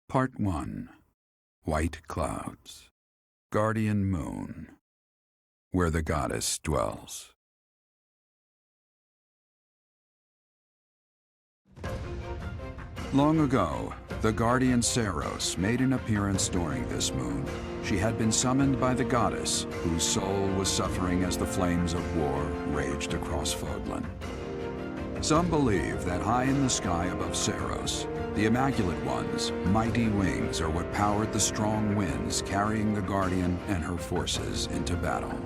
Part 1. White Clouds. Guardian Moon. Where the goddess dwells. Long ago, the guardian Saros made an appearance during this moon. She had been summoned by the goddess, whose soul was suffering as the flames of war raged across Fodlan. Some believe that high in the sky above Saros, the Immaculate One's mighty wings are what powered the strong winds carrying the Guardian and her forces into battle.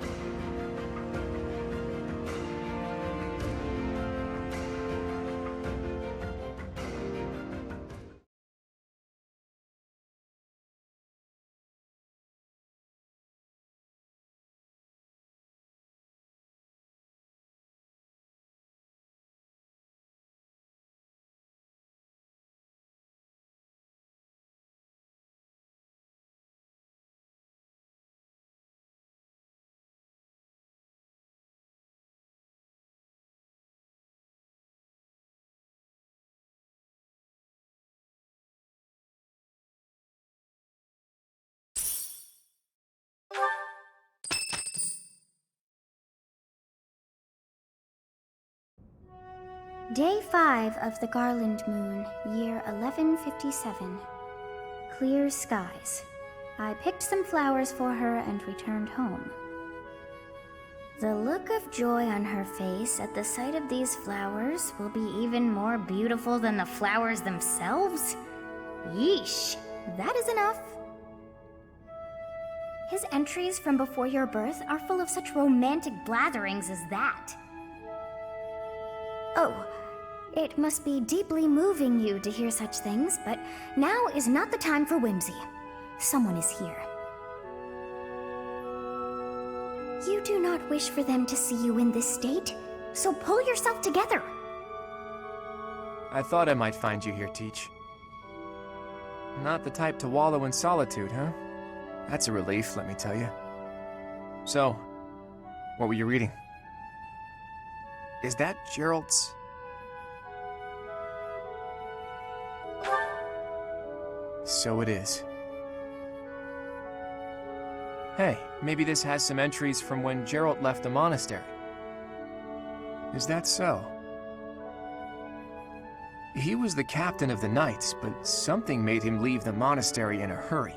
Day 5 of the Garland Moon, year 1157. Clear skies. I picked some flowers for her and returned home. The look of joy on her face at the sight of these flowers will be even more beautiful than the flowers themselves? Yeesh, that is enough. His entries from before your birth are full of such romantic blatherings as that. Oh, it must be deeply moving you to hear such things, but now is not the time for whimsy. Someone is here. You do not wish for them to see you in this state, so pull yourself together. I thought I might find you here, Teach. Not the type to wallow in solitude, huh? That's a relief, let me tell you. So, what were you reading? Is that Gerald's? So it is. Hey, maybe this has some entries from when Gerald left the monastery. Is that so? He was the captain of the Knights, but something made him leave the monastery in a hurry.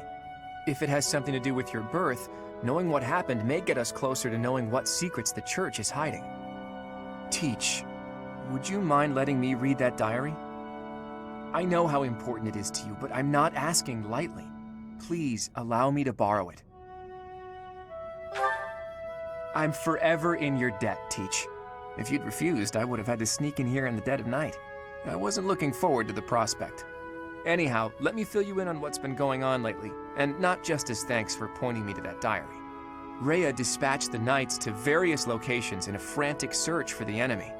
If it has something to do with your birth, knowing what happened may get us closer to knowing what secrets the Church is hiding. Teach, would you mind letting me read that diary? I know how important it is to you, but I'm not asking lightly. Please allow me to borrow it. I'm forever in your debt, Teach. If you'd refused, I would have had to sneak in here in the dead of night. I wasn't looking forward to the prospect. Anyhow, let me fill you in on what's been going on lately, and not just as thanks for pointing me to that diary. Rhea dispatched the Knights to various locations in a frantic search for the enemy.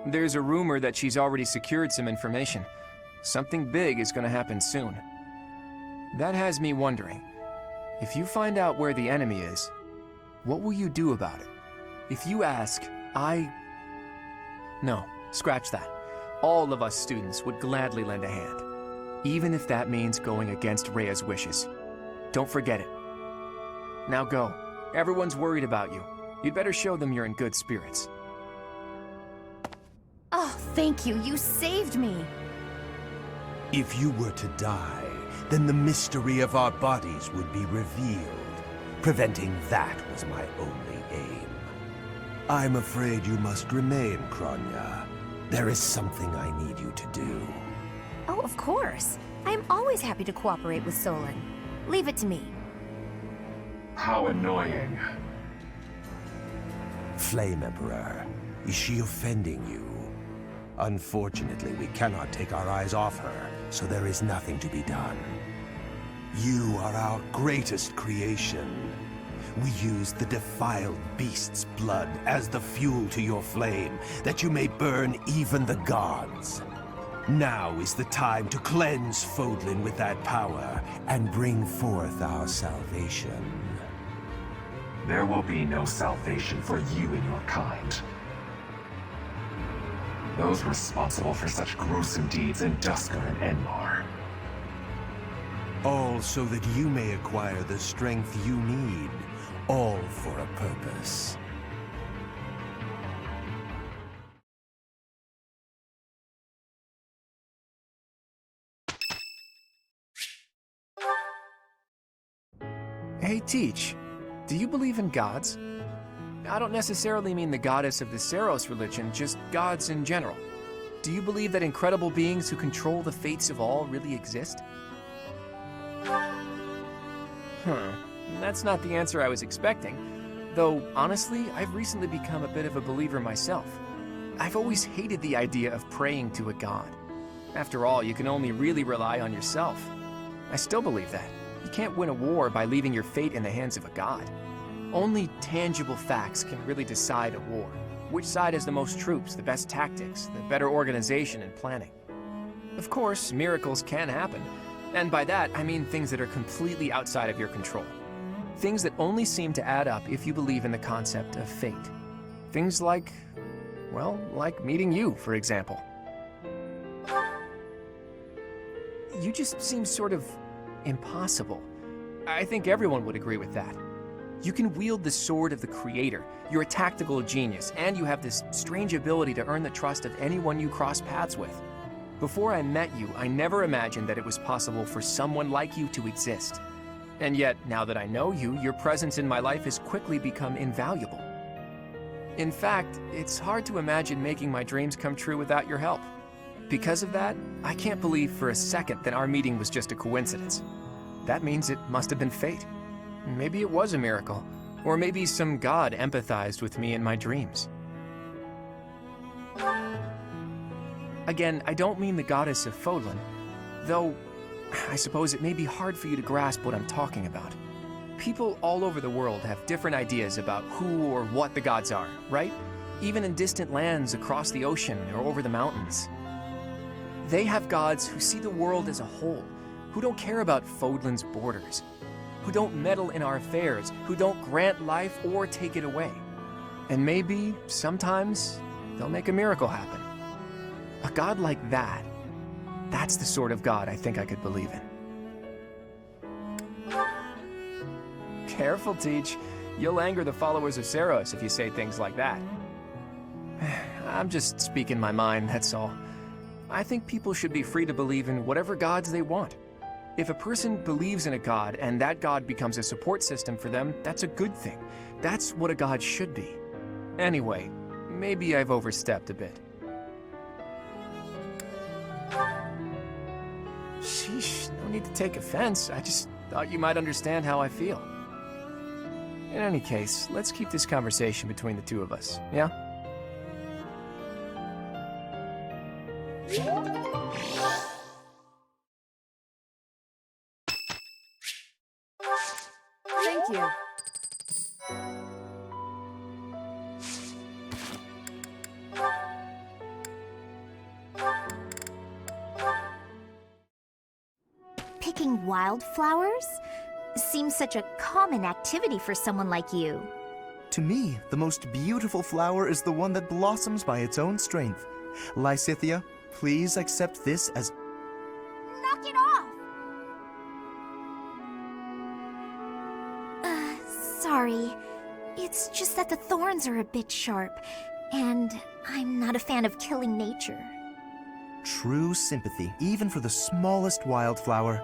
There's a rumor that she's already secured some information. Something big is going to happen soon. That has me wondering, if you find out where the enemy is, what will you do about it? If you ask, No, scratch that. All of us students would gladly lend a hand, even if that means going against Rhea's wishes. Don't forget it. Now go. Everyone's worried about you. You'd better show them you're in good spirits. Oh, thank you. You saved me. If you were to die, then the mystery of our bodies would be revealed. Preventing that was my only aim. I'm afraid you must remain, Kronya. There is something I need you to do. Oh, of course. I am always happy to cooperate with Solon. Leave it to me. How annoying. Flame Emperor, is she offending you? Unfortunately, we cannot take our eyes off her, so there is nothing to be done. You are our greatest creation. We use the defiled beast's blood as the fuel to your flame, that you may burn even the gods. Now is the time to cleanse Fodlan with that power and bring forth our salvation. There will be no salvation for you and your kind. Those responsible for such gruesome deeds in Dusker and Enmar. All so that you may acquire the strength you need, all for a purpose. Hey, Teach, do you believe in gods? I don't necessarily mean the goddess of the Seros religion, just gods in general. Do you believe that incredible beings who control the fates of all really exist? That's not the answer I was expecting. Though, honestly, I've recently become a bit of a believer myself. I've always hated the idea of praying to a god. After all, you can only really rely on yourself. I still believe that. You can't win a war by leaving your fate in the hands of a god. Only tangible facts can really decide a war. Which side has the most troops, the best tactics, the better organization and planning. Of course, miracles can happen, and by that I mean things that are completely outside of your control. Things that only seem to add up if you believe in the concept of fate. Things like, well, like meeting you, for example. You just seem sort of impossible. I think everyone would agree with that. You can wield the sword of the Creator, you're a tactical genius, and you have this strange ability to earn the trust of anyone you cross paths with. Before I met you, I never imagined that it was possible for someone like you to exist. And yet, now that I know you, your presence in my life has quickly become invaluable. In fact, it's hard to imagine making my dreams come true without your help. Because of that, I can't believe for a second that our meeting was just a coincidence. That means it must have been fate. Maybe it was a miracle, or maybe some god empathized with me in my dreams. Again, I don't mean the goddess of Fodlan, though I suppose it may be hard for you to grasp what I'm talking about. People all over the world have different ideas about who or what the gods are, right? Even in distant lands across the ocean or over the mountains. They have gods who see the world as a whole, who don't care about Fodlan's borders, who don't meddle in our affairs, who don't grant life or take it away. And maybe, sometimes, they'll make a miracle happen. A god like that, that's the sort of god I think I could believe in. Careful, Teach. You'll anger the followers of Seros if you say things like that. I'm just speaking my mind, that's all. I think people should be free to believe in whatever gods they want. If a person believes in a god and that god becomes a support system for them, that's a good thing. That's what a god should be. Anyway, maybe I've overstepped a bit. Sheesh, no need to take offense. I just thought you might understand how I feel. In any case, let's keep this conversation between the two of us, yeah? Thank you. Picking wildflowers? Seems such a common activity for someone like you. To me, the most beautiful flower is the one that blossoms by its own strength. Lysithea, please accept this as... Knock it off! Sorry. It's just that the thorns are a bit sharp, and I'm not a fan of killing nature. True sympathy, even for the smallest wildflower.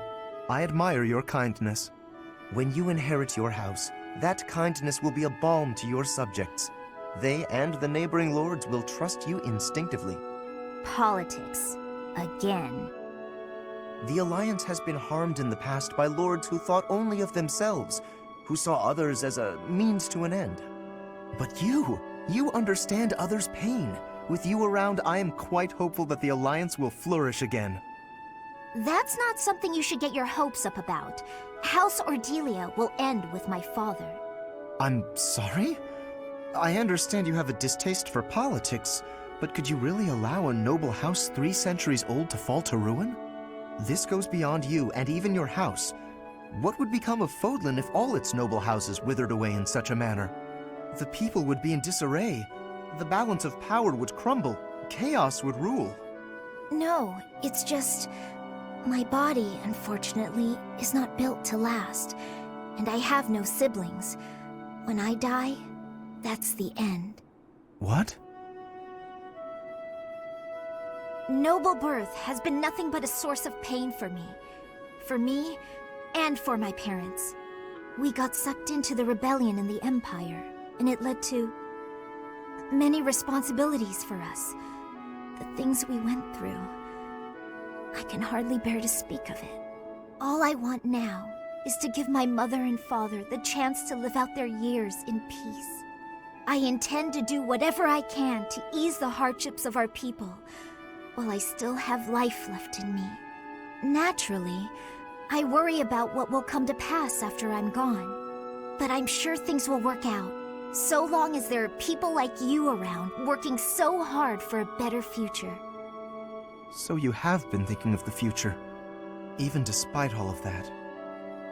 I admire your kindness. When you inherit your house, that kindness will be a balm to your subjects. They and the neighboring lords will trust you instinctively. Politics. Again. The Alliance has been harmed in the past by lords who thought only of themselves, who saw others as a means to an end. But you understand others' pain. With you around, I am quite hopeful that the Alliance will flourish again. That's not something you should get your hopes up about. House Ordelia will end with my father. I'm sorry? I understand you have a distaste for politics, but could you really allow a noble house 3 centuries old to fall to ruin? This goes beyond you and even your house. What would become of Fodlan if all its noble houses withered away in such a manner? The people would be in disarray. The balance of power would crumble. Chaos would rule. No, it's just... My body, unfortunately, is not built to last, and I have no siblings. When I die, that's the end. What? Noble birth has been nothing but a source of pain for me. For me, and for my parents. We got sucked into the rebellion in the Empire, and it led to many responsibilities for us. The things we went through. I can hardly bear to speak of it. All I want now is to give my mother and father the chance to live out their years in peace. I intend to do whatever I can to ease the hardships of our people, while I still have life left in me. Naturally, I worry about what will come to pass after I'm gone. But I'm sure things will work out, so long as there are people like you around working so hard for a better future. So you have been thinking of the future, even despite all of that.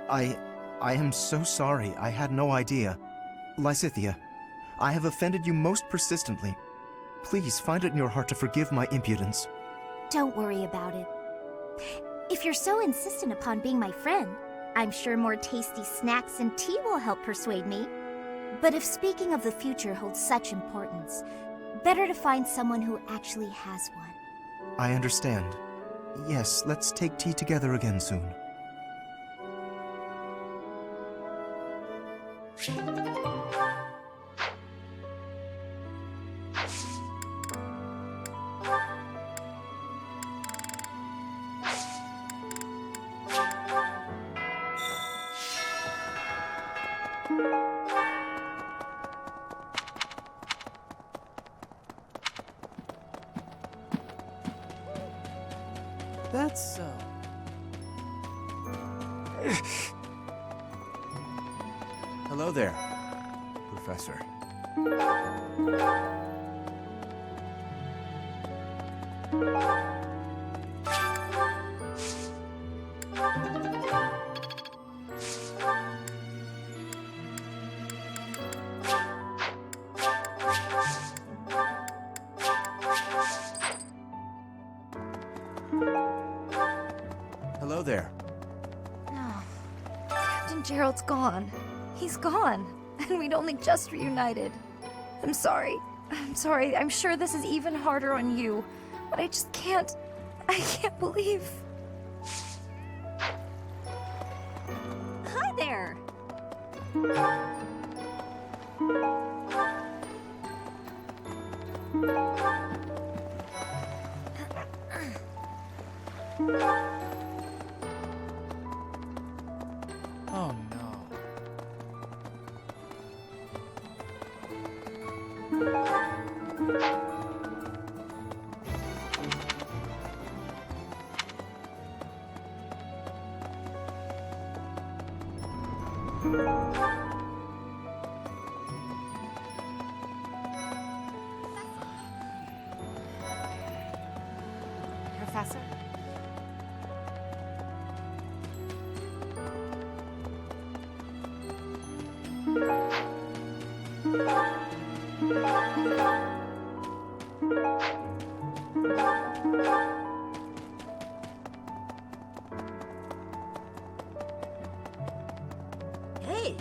I am so sorry. I had no idea. Lysithea, I have offended you most persistently. Please find it in your heart to forgive my impudence. Don't worry about it. If you're so insistent upon being my friend, I'm sure more tasty snacks and tea will help persuade me. But if speaking of the future holds such importance, better to find someone who actually has one. I understand. Yes, let's take tea together again soon. That's so. Hello there, Professor. Hello there. No. Captain Gerald's gone. He's gone. And we'd only just reunited. I'm sorry. I'm sorry. I'm sure this is even harder on you. But I just can't... I can't believe... Hi there! Oh no. Professor? Hey!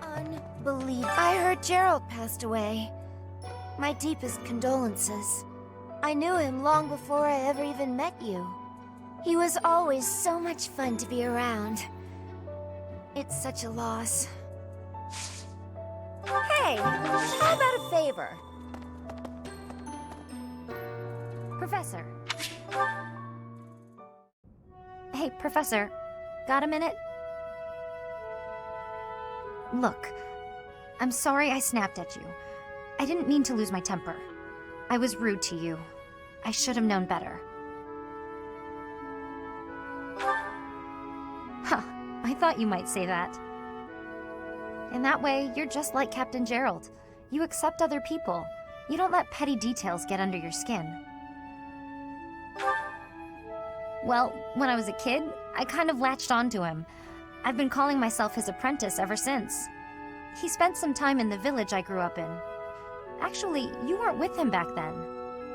Unbelievable. I heard Gerald passed away. My deepest condolences. I knew him long before I ever even met you. He was always so much fun to be around. It's such a loss. Hey, how about a favor? Professor. Hey, Professor. Got a minute? Look, I'm sorry I snapped at you. I didn't mean to lose my temper. I was rude to you. I should have known better. Huh, I thought you might say that. In that way, you're just like Captain Gerald. You accept other people. You don't let petty details get under your skin. Well, when I was a kid, I kind of latched onto him. I've been calling myself his apprentice ever since. He spent some time in the village I grew up in. Actually, you weren't with him back then.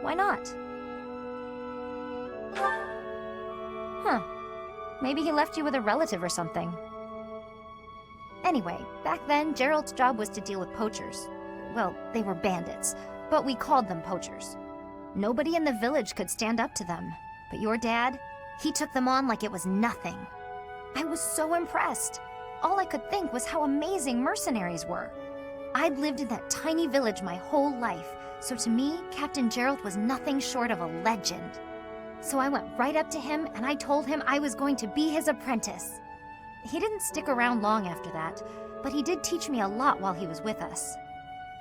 Why not? Huh. Maybe he left you with a relative or something. Anyway, back then, Gerald's job was to deal with poachers. Well, they were bandits, but we called them poachers. Nobody in the village could stand up to them. But your dad, he took them on like it was nothing. I was so impressed. All I could think was how amazing mercenaries were. I'd lived in that tiny village my whole life, so to me, Captain Gerald was nothing short of a legend. So I went right up to him and I told him I was going to be his apprentice. He didn't stick around long after that, but he did teach me a lot while he was with us.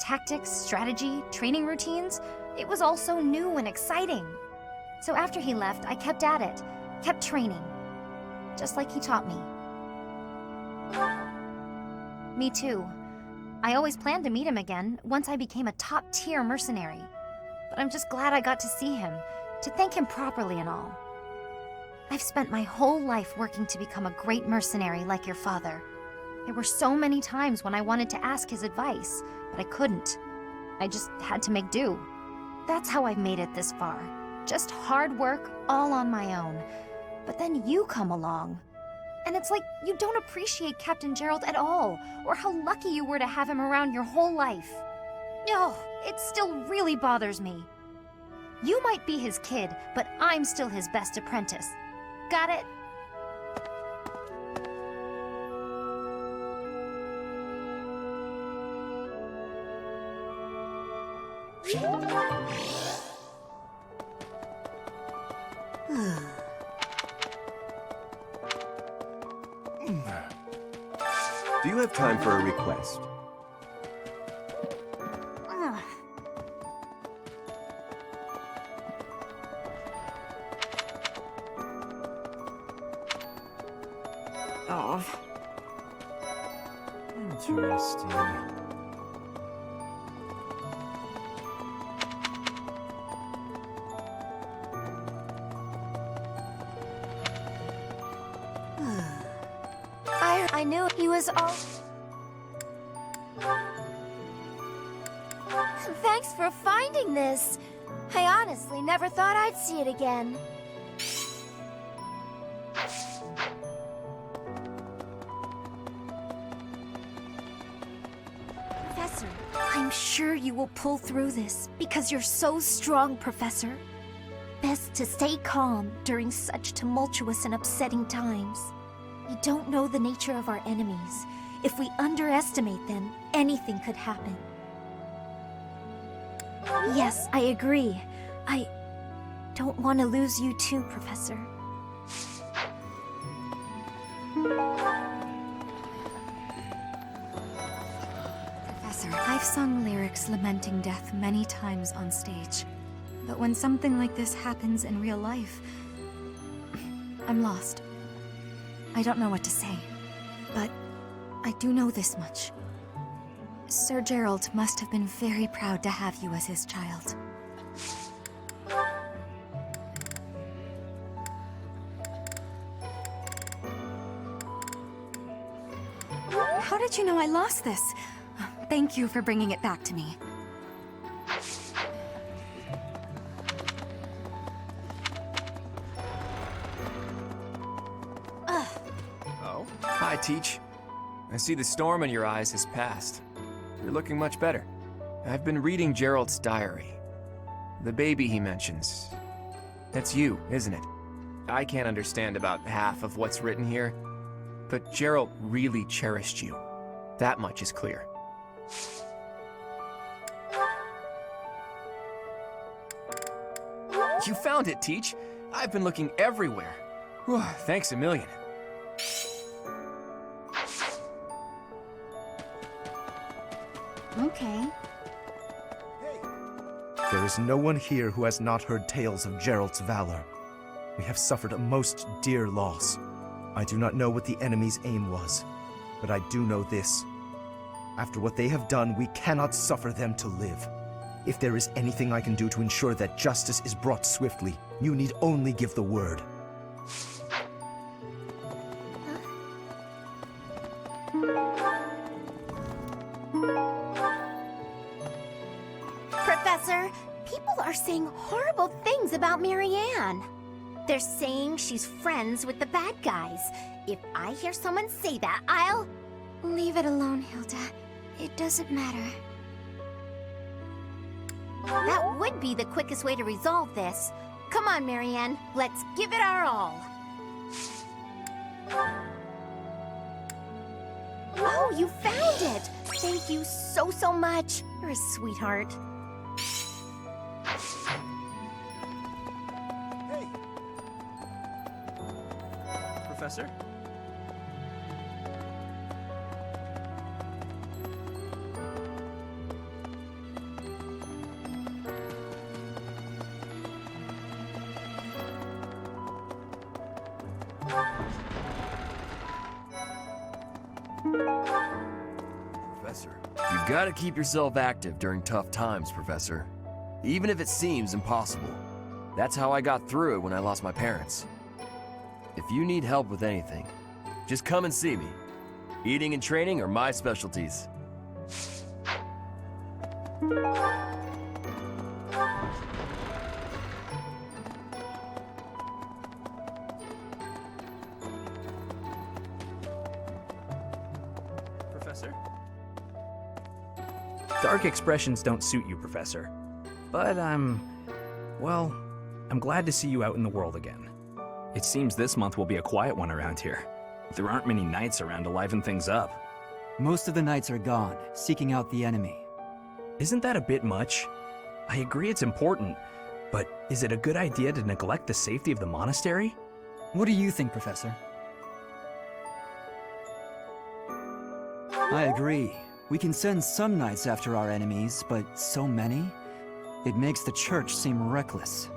Tactics, strategy, training routines, it was all so new and exciting. So after he left, I kept at it, kept training, just like he taught me. Me too. I always planned to meet him again once I became a top-tier mercenary. But I'm just glad I got to see him, to thank him properly and all. I've spent my whole life working to become a great mercenary like your father. There were so many times when I wanted to ask his advice, but I couldn't. I just had to make do. That's how I've made it this far. Just hard work, all on my own. But then you come along. And it's like you don't appreciate Captain Gerald at all, or how lucky you were to have him around your whole life. Oh, it still really bothers me. You might be his kid, but I'm still his best apprentice. Got it? Do you have time for a request? Oh. Interesting. I knew he was all... Thanks for finding this. I honestly never thought I'd see it again. Professor, I'm sure you will pull through this because you're so strong, Professor. Best to stay calm during such tumultuous and upsetting times. You don't know the nature of our enemies. If we underestimate them, anything could happen. Yes, I agree. I don't want to lose you too, Professor. Professor, I've sung lyrics lamenting death many times on stage. But when something like this happens in real life, I'm lost. I don't know what to say, but I do know this much. Sir Gerald must have been very proud to have you as his child. How did you know I lost this? Thank you for bringing it back to me. Oh? Hi, Teach. I see the storm in your eyes has passed. You're looking much better. I've been reading Gerald's diary. The baby he mentions. That's you, isn't it? I can't understand about half of what's written here, but Gerald really cherished you. That much is clear. You found it, Teach. I've been looking everywhere. Whew, thanks a million. Okay. There is no one here who has not heard tales of Gerald's valor. We have suffered a most dear loss. I do not know what the enemy's aim was, but I do know this. After what they have done, we cannot suffer them to live. If there is anything I can do to ensure that justice is brought swiftly, you need only give the word. Professor, people are saying horrible things about Marianne. They're saying she's friends with the bad guys. If I hear someone say that, I'll... Leave it alone, Hilda. It doesn't matter. That would be the quickest way to resolve this. Come on, Marianne. Let's give it our all. Oh, you found it! Thank you so much. You're a sweetheart. Hey! Professor? Professor, you gotta keep yourself active during tough times, Professor. Even if it seems impossible. That's how I got through it when I lost my parents. If you need help with anything, just come and see me. Eating and training are my specialties. Professor? Dark expressions don't suit you, Professor. But well, I'm glad to see you out in the world again. It seems this month will be a quiet one around here. There aren't many knights around to liven things up. Most of the knights are gone, seeking out the enemy. Isn't that a bit much? I agree it's important, but is it a good idea to neglect the safety of the monastery? What do you think, Professor? I agree. We can send some knights after our enemies, but so many? It makes the church seem reckless.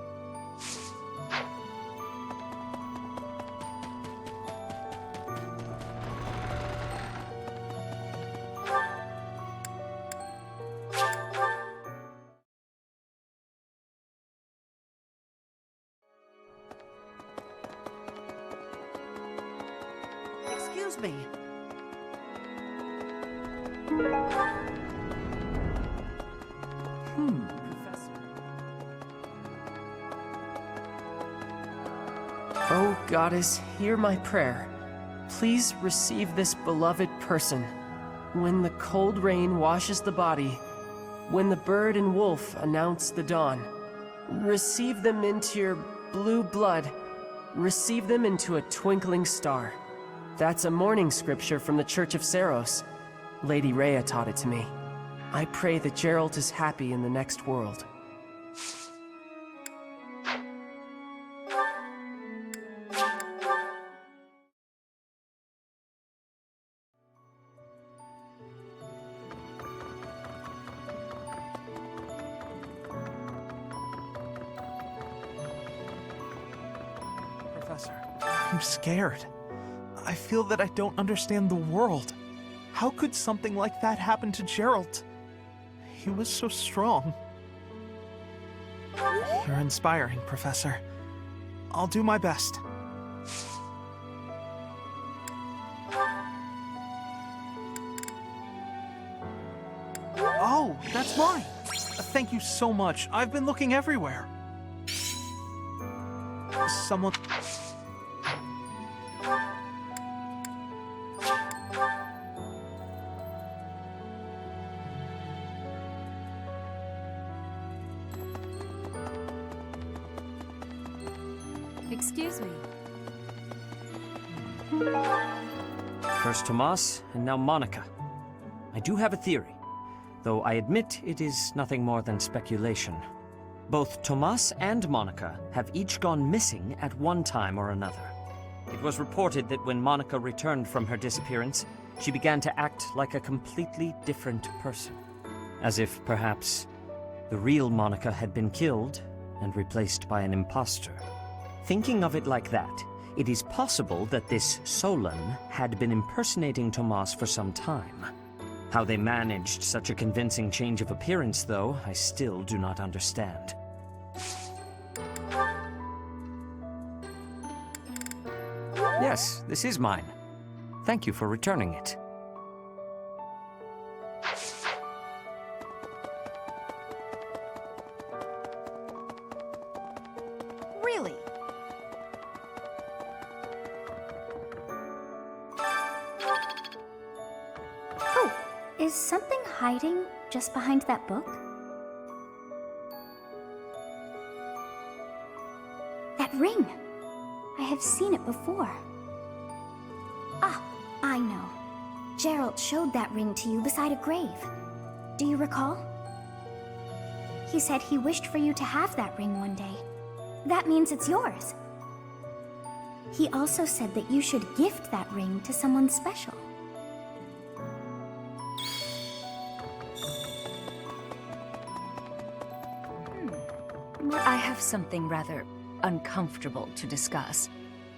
Excuse me. Oh, Goddess, hear my prayer. Please receive this beloved person. When the cold rain washes the body, when the bird and wolf announce the dawn, receive them into your blue blood. Receive them into a twinkling star. That's a morning scripture from the Church of Saros. Lady Rhea taught it to me. I pray that Geralt is happy in the next world. Professor, I'm scared. I feel that I don't understand the world. How could something like that happen to Geralt? He was so strong. You're inspiring, Professor. I'll do my best. Oh, that's mine! Thank you so much. I've been looking everywhere. Someone... Excuse me. First Tomas, and now Monica. I do have a theory, though I admit it is nothing more than speculation. Both Tomas and Monica have each gone missing at one time or another. It was reported that when Monica returned from her disappearance, she began to act like a completely different person. As if, perhaps, the real Monica had been killed and replaced by an imposter. Thinking of it like that, it is possible that this Solon had been impersonating Tomas for some time. How they managed such a convincing change of appearance, though, I still do not understand. Yes, this is mine. Thank you for returning it. Is something hiding just behind that book? That ring! I have seen it before. Ah, I know. Geralt showed that ring to you beside a grave. Do you recall? He said he wished for you to have that ring one day. That means it's yours. He also said that you should gift that ring to someone special. I have something rather uncomfortable to discuss.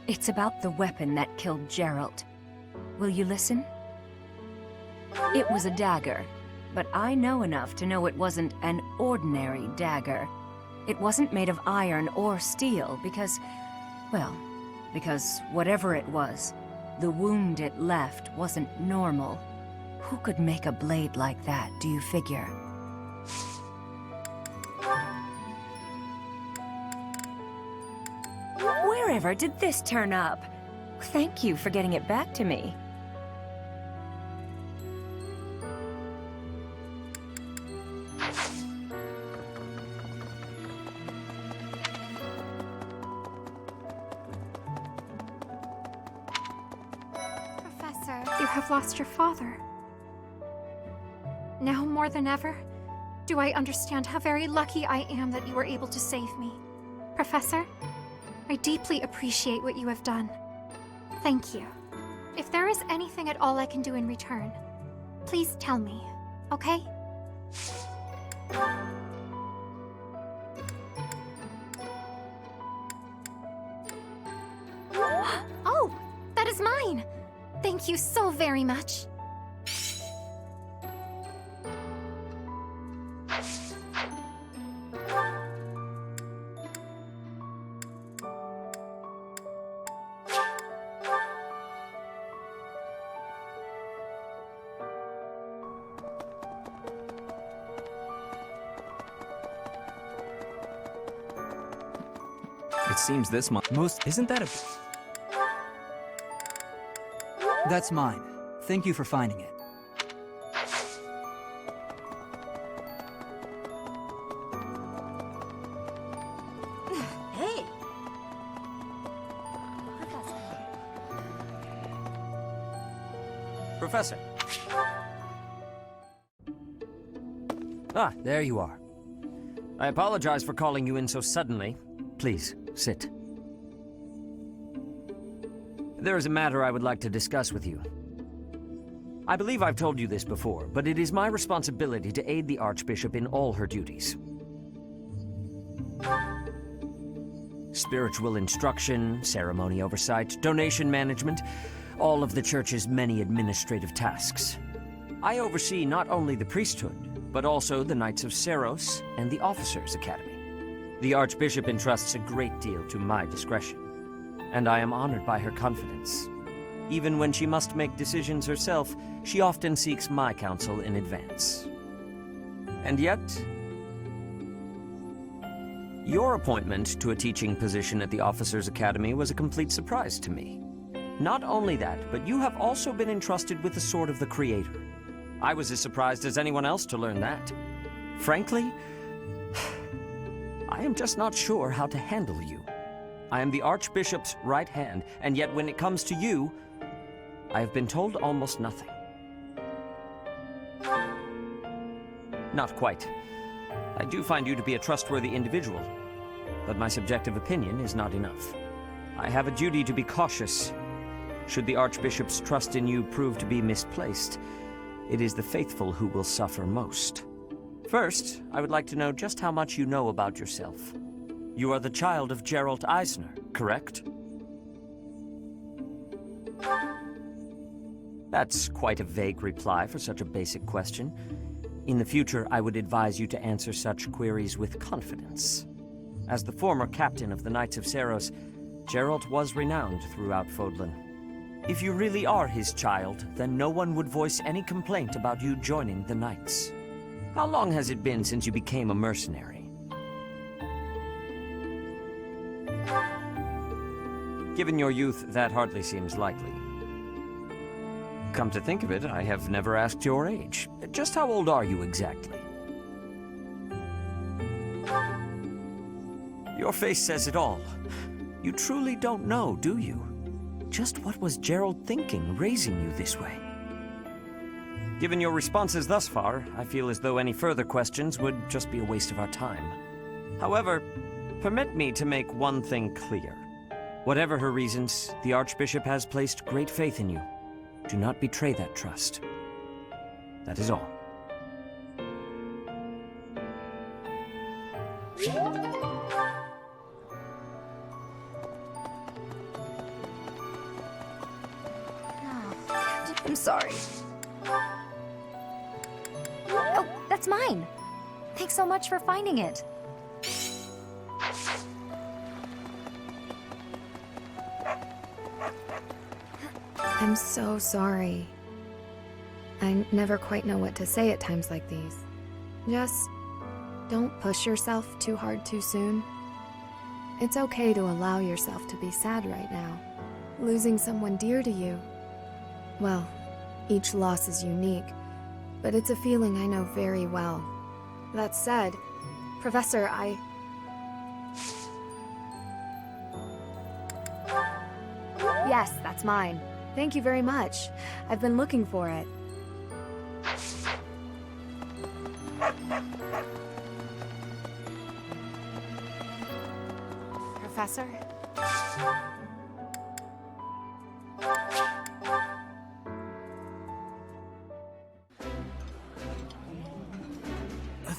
It's about the weapon that killed Geralt. Will you listen? It was a dagger, but I know enough to know it wasn't an ordinary dagger. It wasn't made of iron or steel because, well, because whatever it was, the wound it left wasn't normal. Who could make a blade like that, do you figure? Wherever did this turn up? Thank you for getting it back to me. Professor, you have lost your father. Now more than ever, do I understand how very lucky I am that you were able to save me. Professor, I deeply appreciate what you have done. Thank you. If there is anything at all I can do in return, please tell me, okay? Oh, that is mine! Thank you so very much. It seems this month. Isn't that a. That's mine. Thank you for finding it. Hey! Professor. Ah, there you are. I apologize for calling you in so suddenly. Please, sit. There is a matter I would like to discuss with you. I believe I've told you this before, but it is my responsibility to aid the Archbishop in all her duties. Spiritual instruction, ceremony oversight, donation management, all of the Church's many administrative tasks. I oversee not only the priesthood, but also the Knights of Seiros and the Officers' Academy. The Archbishop entrusts a great deal to my discretion, and I am honored by her confidence. Even when she must make decisions herself, she often seeks my counsel in advance. And yet, your appointment to a teaching position at the Officers' Academy was a complete surprise to me. Not only that, but you have also been entrusted with the Sword of the Creator. I was as surprised as anyone else to learn that. Frankly, I am just not sure how to handle you. I am the Archbishop's right hand, and yet when it comes to you, I have been told almost nothing. Not quite. I do find you to be a trustworthy individual, but my subjective opinion is not enough. I have a duty to be cautious. Should the Archbishop's trust in you prove to be misplaced, it is the faithful who will suffer most. First, I would like to know just how much you know about yourself. You are the child of Geralt Eisner, correct? That's quite a vague reply for such a basic question. In the future, I would advise you to answer such queries with confidence. As the former captain of the Knights of Seiros, Geralt was renowned throughout Fodlan. If you really are his child, then no one would voice any complaint about you joining the Knights. How long has it been since you became a mercenary? Given your youth, that hardly seems likely. Come to think of it, I have never asked your age. Just how old are you exactly? Your face says it all. You truly don't know, do you? Just what was Gerald thinking, raising you this way? Given your responses thus far, I feel as though any further questions would just be a waste of our time. However, permit me to make one thing clear. Whatever her reasons, the Archbishop has placed great faith in you. Do not betray that trust. That is all. I'm sorry. Oh, that's mine. Thanks so much for finding it. I'm so sorry. I never quite know what to say at times like these. Just don't push yourself too hard too soon. It's okay to allow yourself to be sad right now. Losing someone dear to you. Well, each loss is unique, but it's a feeling I know very well. That said, Professor, Yes, that's mine. Thank you very much. I've been looking for it. Professor?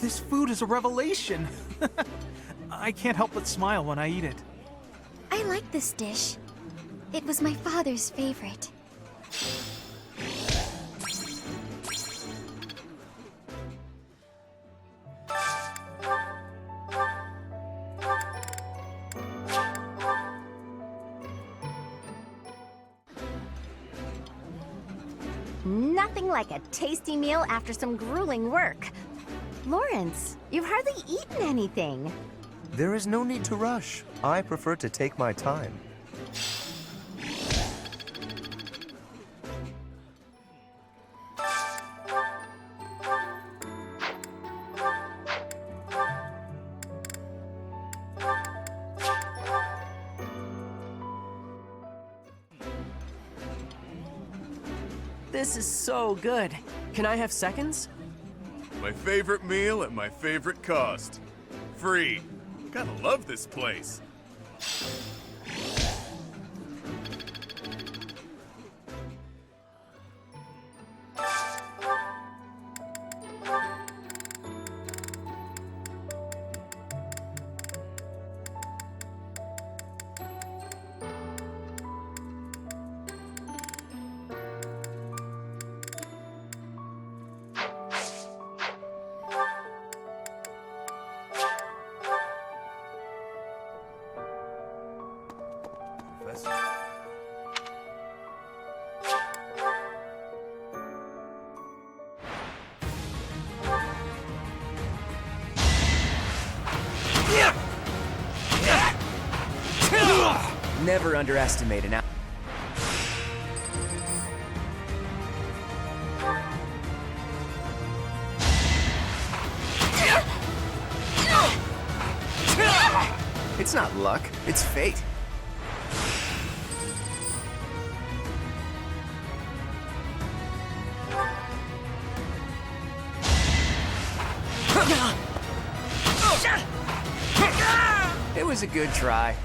This food is a revelation. I can't help but smile when I eat it. I like this dish. It was my father's favorite. Nothing like a tasty meal after some grueling work. Lawrence, you've hardly eaten anything. There is no need to rush. I prefer to take my time. This is so good. Can I have seconds? My favorite meal at my favorite cost. Free. Gotta love this place. Never underestimate an It's not luck, it's fate. It was a good try.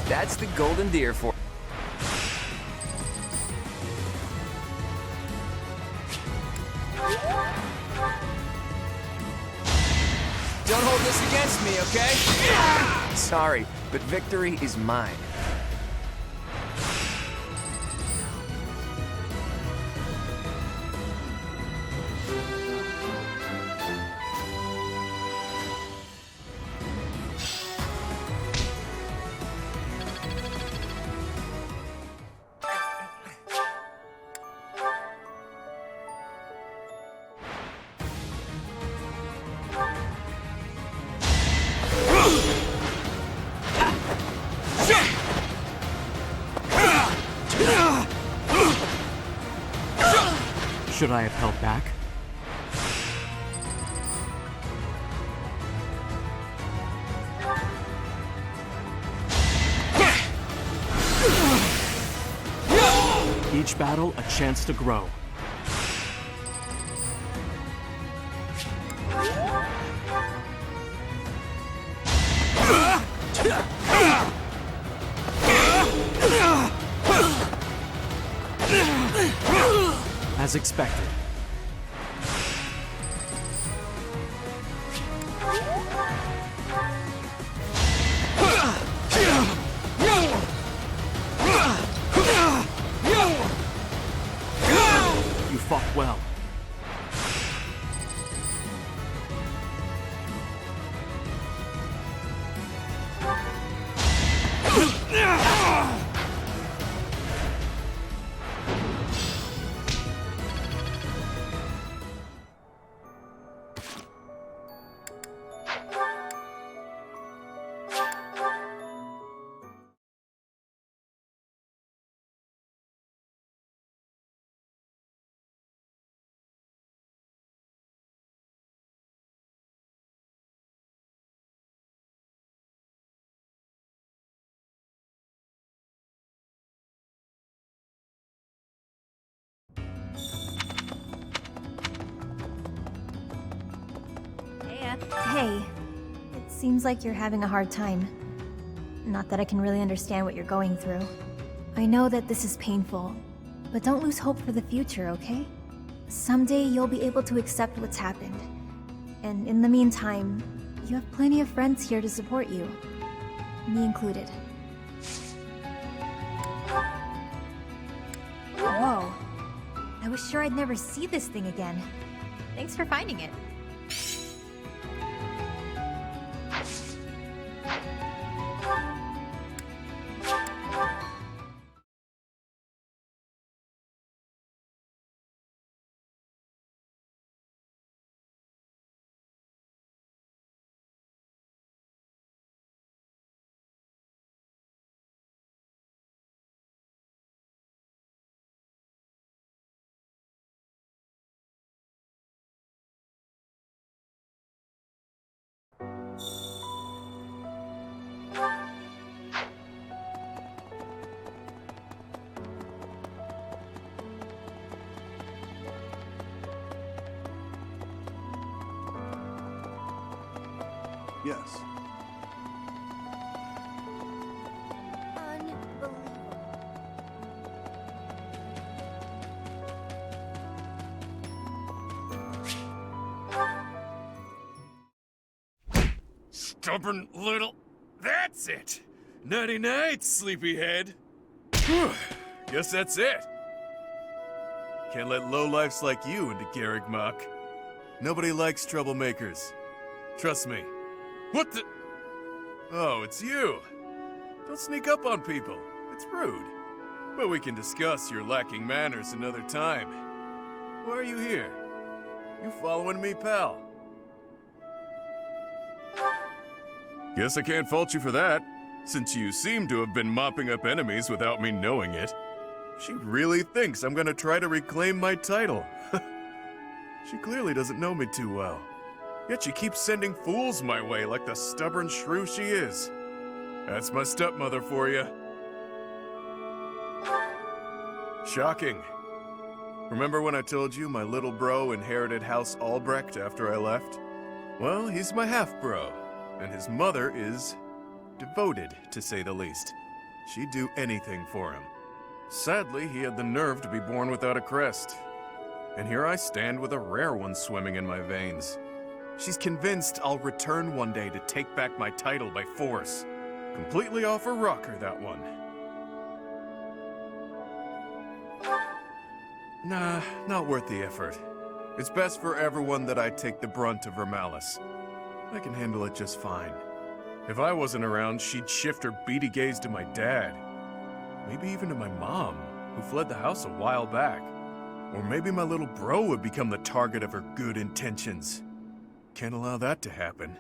That's the golden deer for. Don't hold this against me, okay? Sorry, but victory is mine. Should I have held back? Each battle, a chance to grow. As expected. You fought well. Hey, it seems like you're having a hard time. Not that I can really understand what you're going through. I know that this is painful, but don't lose hope for the future, okay? Someday you'll be able to accept what's happened. And in the meantime, you have plenty of friends here to support you. Me included. Whoa. I was sure I'd never see this thing again. Thanks for finding it. Yes. Stubborn little... That's it! Nighty night, sleepyhead. Guess that's it. Can't let lowlifes like you into Garrigmach. Nobody likes troublemakers. Trust me. What the... Oh, it's you. Don't sneak up on people. It's rude. But we can discuss your lacking manners another time. Why are you here? You following me, pal? Guess I can't fault you for that, since you seem to have been mopping up enemies without me knowing it. She really thinks I'm gonna try to reclaim my title. She clearly doesn't know me too well. Yet she keeps sending fools my way like the stubborn shrew she is. That's my stepmother for you. Shocking. Remember when I told you my little bro inherited House Albrecht after I left? Well, he's my half-bro, and his mother is devoted, to say the least. She'd do anything for him. Sadly, he had the nerve to be born without a crest. And here I stand with a rare one swimming in my veins. She's convinced I'll return one day to take back my title by force. Completely off her rocker, that one. Nah, not worth the effort. It's best for everyone that I take the brunt of her malice. I can handle it just fine. If I wasn't around, she'd shift her beady gaze to my dad. Maybe even to my mom, who fled the house a while back. Or maybe my little bro would become the target of her good intentions. Can't allow that to happen.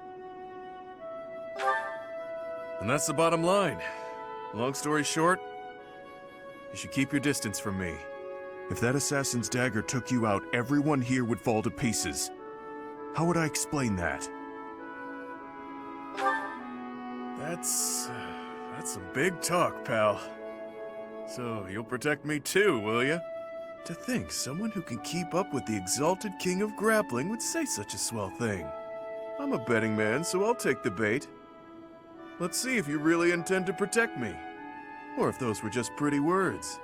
And that's the bottom line. Long story short, you should keep your distance from me. If that assassin's dagger took you out, everyone here would fall to pieces. How would I explain that? That's some big talk, pal. So, you'll protect me too, will ya? To think someone who can keep up with the exalted king of grappling would say such a swell thing. I'm a betting man, so I'll take the bait. Let's see if you really intend to protect me. Or if those were just pretty words.